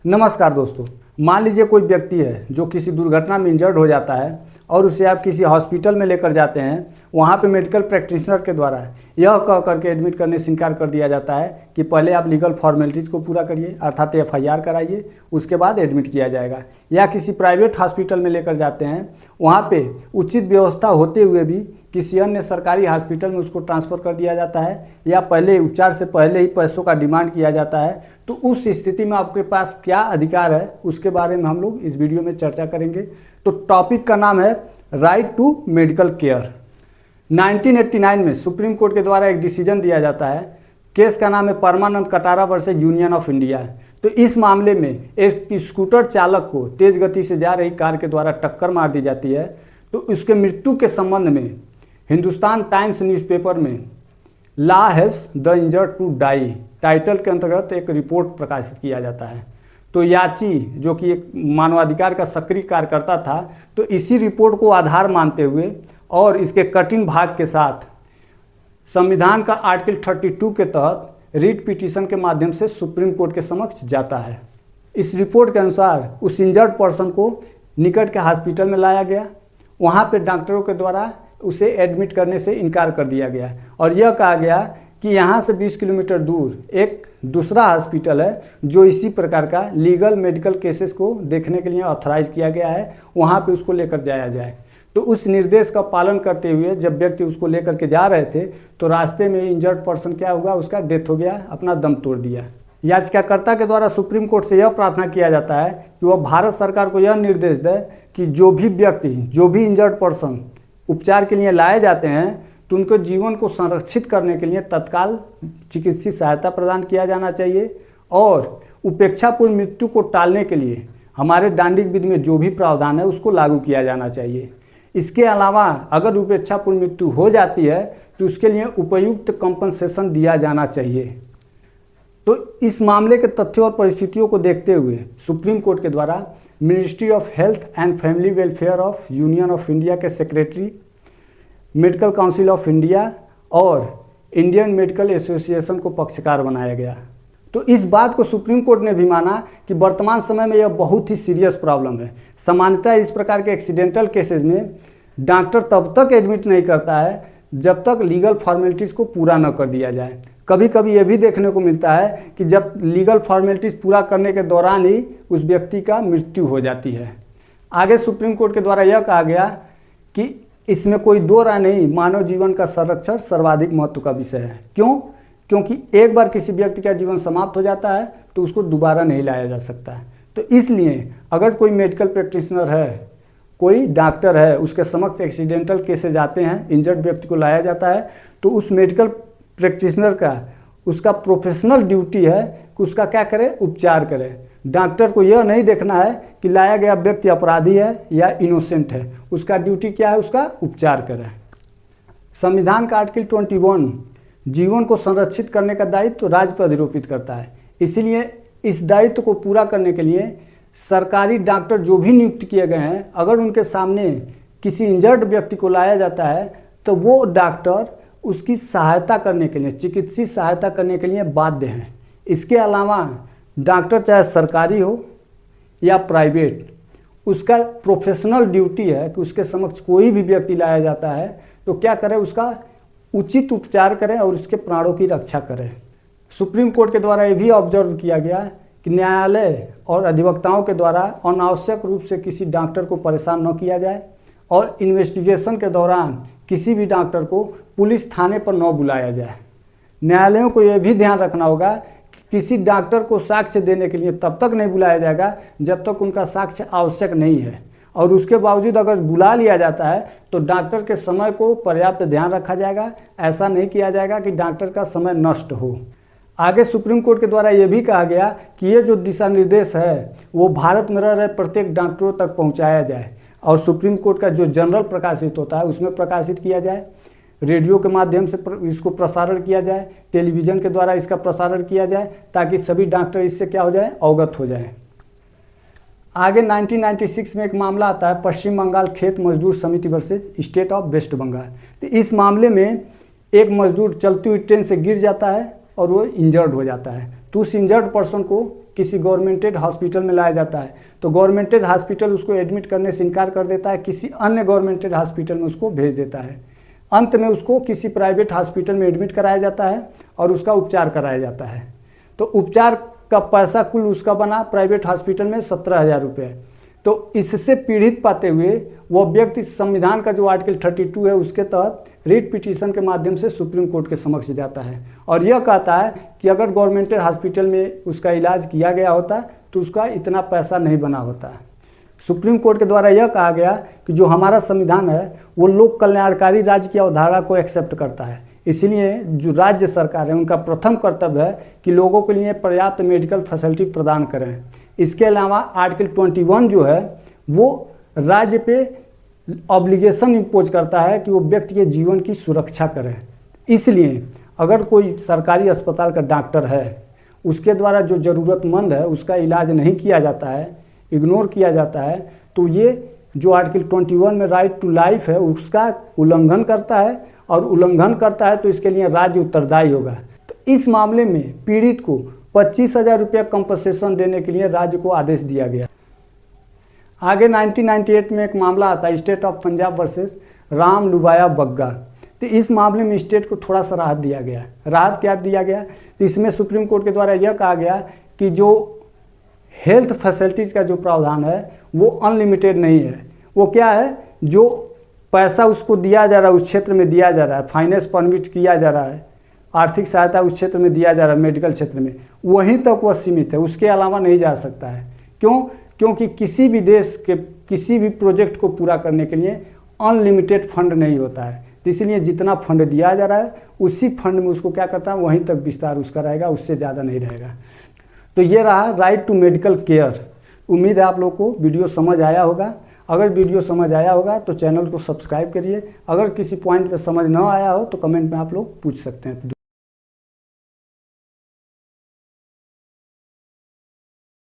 नमस्कार दोस्तों, मान लीजिए कोई व्यक्ति है जो किसी दुर्घटना में इंजर्ड हो जाता है और उसे आप किसी हॉस्पिटल में लेकर जाते हैं। वहाँ पे मेडिकल प्रैक्टिशनर के द्वारा यह कह करके एडमिट करने से इनकार कर दिया जाता है कि पहले आप लीगल फॉर्मेलिटीज़ को पूरा करिए, अर्थात FIR कराइए, उसके बाद एडमिट किया जाएगा। या किसी प्राइवेट हॉस्पिटल में लेकर जाते हैं, वहाँ पे उचित व्यवस्था होते हुए भी किसी अन्य सरकारी हॉस्पिटल में उसको ट्रांसफ़र कर दिया जाता है, या पहले उपचार से पहले ही पैसों का डिमांड किया जाता है। तो उस स्थिति में आपके पास क्या अधिकार है, उसके बारे में हम लोग इस वीडियो में चर्चा करेंगे। तो टॉपिक का नाम है राइट टू मेडिकल केयर। 1989 में सुप्रीम कोर्ट के द्वारा एक डिसीजन दिया जाता है। केस का नाम है Parmanand Katara versus Union of India. तो इस मामले में एक स्कूटर चालक को तेज गति से जा रही कार के द्वारा टक्कर मार दी जाती है। तो उसके मृत्यु के संबंध में हिंदुस्तान टाइम्स न्यूज़पेपर में law has the injured to die title के अंतर्गत एक रिपोर्ट प्रकाशित किया जाता है। तो याची, जो कि एक मानवाधिकार का सक्रिय कार्यकर्ता था, तो इसी रिपोर्ट को आधार मानते हुए और इसके कठिन भाग के साथ संविधान का आर्टिकल 32 के तहत रिट पिटीशन के माध्यम से सुप्रीम कोर्ट के समक्ष जाता है। इस रिपोर्ट के अनुसार उस इंजर्ड पर्सन को निकट के हॉस्पिटल में लाया गया। वहाँ पे डॉक्टरों के द्वारा उसे एडमिट करने से इनकार कर दिया गया और यह कहा गया कि यहाँ से 20 किलोमीटर दूर एक दूसरा हॉस्पिटल है जो इसी प्रकार का लीगल मेडिकल केसेस को देखने के लिए ऑथराइज किया गया है, वहाँ पे उसको लेकर जाया जाए। तो उस निर्देश का पालन करते हुए जब व्यक्ति उसको लेकर के जा रहे थे तो रास्ते में इंजर्ड पर्सन क्या हुआ, उसका डेथ हो गया, अपना दम तोड़ दिया। याचिकाकर्ता के द्वारा सुप्रीम कोर्ट से यह प्रार्थना किया जाता है कि वह भारत सरकार को यह निर्देश दे कि जो भी व्यक्ति, जो भी इंजर्ड पर्सन उपचार के लिए लाए जाते हैं तो उनके जीवन को संरक्षित करने के लिए तत्काल चिकित्सीय सहायता प्रदान किया जाना चाहिए और उपेक्षापूर्ण मृत्यु को टालने के लिए हमारे दंडिक विधि में जो भी प्रावधान है उसको लागू किया जाना चाहिए। इसके अलावा अगर उपेक्षापूर्ण मृत्यु हो जाती है तो उसके लिए उपयुक्त कंपनसेशन दिया जाना चाहिए। तो इस मामले के तथ्यों और परिस्थितियों को देखते हुए सुप्रीम कोर्ट के द्वारा Ministry of Health and Family Welfare of Union of India के secretary, Medical Council of India और इंडियन मेडिकल एसोसिएशन को पक्षकार बनाया गया। तो इस बात को सुप्रीम कोर्ट ने भी माना कि वर्तमान समय में यह बहुत ही सीरियस प्रॉब्लम है। सामान्यतः इस प्रकार के एक्सीडेंटल केसेस में डॉक्टर तब तक एडमिट नहीं करता है जब तक लीगल फॉर्मेलिटीज़ को पूरा न कर दिया जाए। कभी कभी यह भी देखने को मिलता है कि जब लीगल फॉर्मेलिटीज़ पूरा करने के दौरान ही उस व्यक्ति का मृत्यु हो जाती है। आगे सुप्रीम कोर्ट के द्वारा यह कहा गया कि इसमें कोई दो राय नहीं, मानव जीवन का संरक्षण सर्वाधिक महत्व का विषय है। क्यों? क्योंकि एक बार किसी व्यक्ति का जीवन समाप्त हो जाता है तो उसको दोबारा नहीं लाया जा सकता है। तो इसलिए अगर कोई मेडिकल प्रैक्टिशनर है, कोई डॉक्टर है, उसके समक्ष एक्सीडेंटल केसेज आते हैं, इंजर्ड व्यक्ति को लाया जाता है, तो उस मेडिकल प्रैक्टिशनर का उसका प्रोफेशनल ड्यूटी है कि उसका क्या करे, उपचार करे। डॉक्टर को यह नहीं देखना है कि लाया गया व्यक्ति अपराधी है या इनोसेंट है, उसका ड्यूटी क्या है, उसका उपचार करे। संविधान का आर्टिकल 21 जीवन को संरक्षित करने का दायित्व तो राज्य पर अधिरोपित करता है। इसीलिए इस दायित्व को पूरा करने के लिए सरकारी डॉक्टर जो भी नियुक्त किए गए हैं, अगर उनके सामने किसी इंजर्ड व्यक्ति को लाया जाता है तो वो डॉक्टर उसकी सहायता करने के लिए, चिकित्सीय सहायता करने के लिए बाध्य हैं। इसके अलावा डॉक्टर चाहे सरकारी हो या प्राइवेट, उसका प्रोफेशनल ड्यूटी है कि उसके समक्ष कोई भी व्यक्ति लाया जाता है तो क्या करे, उसका उचित उपचार करें और उसके प्राणों की रक्षा करें। सुप्रीम कोर्ट के द्वारा ये भी ऑब्जर्व किया गया कि न्यायालय और अधिवक्ताओं के द्वारा अनावश्यक रूप से किसी डॉक्टर को परेशान न किया जाए और इन्वेस्टिगेशन के दौरान किसी भी डॉक्टर को पुलिस थाने पर न बुलाया जाए। न्यायालयों को यह भी ध्यान रखना होगा कि किसी डॉक्टर को साक्ष्य देने के लिए तब तक नहीं बुलाया जाएगा जब तक उनका साक्ष्य आवश्यक नहीं है, और उसके बावजूद अगर बुला लिया जाता है तो डॉक्टर के समय को पर्याप्त ध्यान रखा जाएगा। ऐसा नहीं किया जाएगा कि डॉक्टर का समय नष्ट हो। आगे सुप्रीम कोर्ट के द्वारा यह भी कहा गया कि ये जो दिशा निर्देश है वो भारत में रह रहे प्रत्येक डॉक्टरों तक पहुंचाया जाए और सुप्रीम कोर्ट का जो जर्नल प्रकाशित होता है उसमें प्रकाशित किया जाए, रेडियो के माध्यम से इसको प्रसारण किया जाए, टेलीविज़न के द्वारा इसका प्रसारण किया जाए, ताकि सभी डॉक्टर इससे क्या हो जाए, अवगत हो जाए। आगे 1996 में एक मामला आता है, पश्चिम Bengal Khet Mazdoor Samity versus state of West Bengal. तो इस मामले में एक मजदूर चलती हुई ट्रेन से गिर जाता है और वो इंजर्ड हो जाता है। तो उस इंजर्ड पर्सन को किसी गवर्नमेंटेड हॉस्पिटल में लाया जाता है तो गवर्नमेंटेड हॉस्पिटल उसको एडमिट करने से इनकार कर देता है, किसी अन्य गवर्नमेंटेड हॉस्पिटल में उसको भेज देता है। अंत में उसको किसी प्राइवेट हॉस्पिटल में एडमिट कराया जाता है और उसका उपचार कराया जाता है। तो उपचार का पैसा कुल उसका बना प्राइवेट हॉस्पिटल में 17,000 रुपये। तो इससे पीड़ित पाते हुए वो व्यक्ति संविधान का जो आर्टिकल 32 है उसके तहत रिट पिटीशन के माध्यम से सुप्रीम कोर्ट के समक्ष जाता है और यह कहता है कि अगर गवर्नमेंटेड हॉस्पिटल में उसका इलाज किया गया होता तो उसका इतना पैसा नहीं बना होता। सुप्रीम कोर्ट के द्वारा यह कहा गया कि जो हमारा संविधान है वो लोक कल्याणकारी राज्य की अवधारणा को एक्सेप्ट करता है, इसलिए जो राज्य सरकार है उनका प्रथम कर्तव्य है कि लोगों के लिए पर्याप्त मेडिकल फैसिलिटी प्रदान करें। इसके अलावा आर्टिकल 21 जो है वो राज्य पे ऑब्लिगेशन इम्पोज करता है कि वो व्यक्ति के जीवन की सुरक्षा करे। इसलिए अगर कोई सरकारी अस्पताल का डॉक्टर है उसके द्वारा जो ज़रूरतमंद है उसका इलाज नहीं किया जाता है, इग्नोर किया जाता है, तो ये जो आर्टिकल 21 में राइट टू लाइफ है उसका उल्लंघन करता है और उल्लंघन करता है तो इसके लिए राज्य उत्तरदायी होगा। तो इस मामले में पीड़ित को 25,000 रुपये कंपनसेशन देने के लिए राज्य को आदेश दिया गया। आगे 1998 में एक मामला आता है State of Punjab versus Ram Lubaya Bagga. तो इस मामले में स्टेट को थोड़ा सा राहत दिया गया। राहत क्या दिया गया? तो इसमें सुप्रीम कोर्ट के द्वारा यह कहा गया कि जो हेल्थ फैसिलिटीज़ का जो प्रावधान है वो अनलिमिटेड नहीं है। वो क्या है, जो पैसा उसको दिया जा रहा है उस क्षेत्र में दिया जा रहा है, फाइनेंस परमिट किया जा रहा है, आर्थिक सहायता उस क्षेत्र में दिया जा रहा है मेडिकल क्षेत्र में, वहीं तक वह सीमित है, उसके अलावा नहीं जा सकता है। क्यों? क्योंकि किसी भी देश के किसी भी प्रोजेक्ट को पूरा करने के लिए अनलिमिटेड फंड नहीं होता है। तो इसलिए जितना फंड दिया जा रहा है उसी फंड में उसको क्या करता है वहीं तक विस्तार उसका रहेगा, उससे ज़्यादा नहीं रहेगा। तो ये रहा राइट टू मेडिकल केयर। उम्मीद है आप लोग को वीडियो समझ आया होगा। अगर वीडियो समझ आया होगा तो चैनल को सब्सक्राइब करिए। अगर किसी पॉइंट पे समझ ना आया हो तो कमेंट में आप लोग पूछ सकते हैं।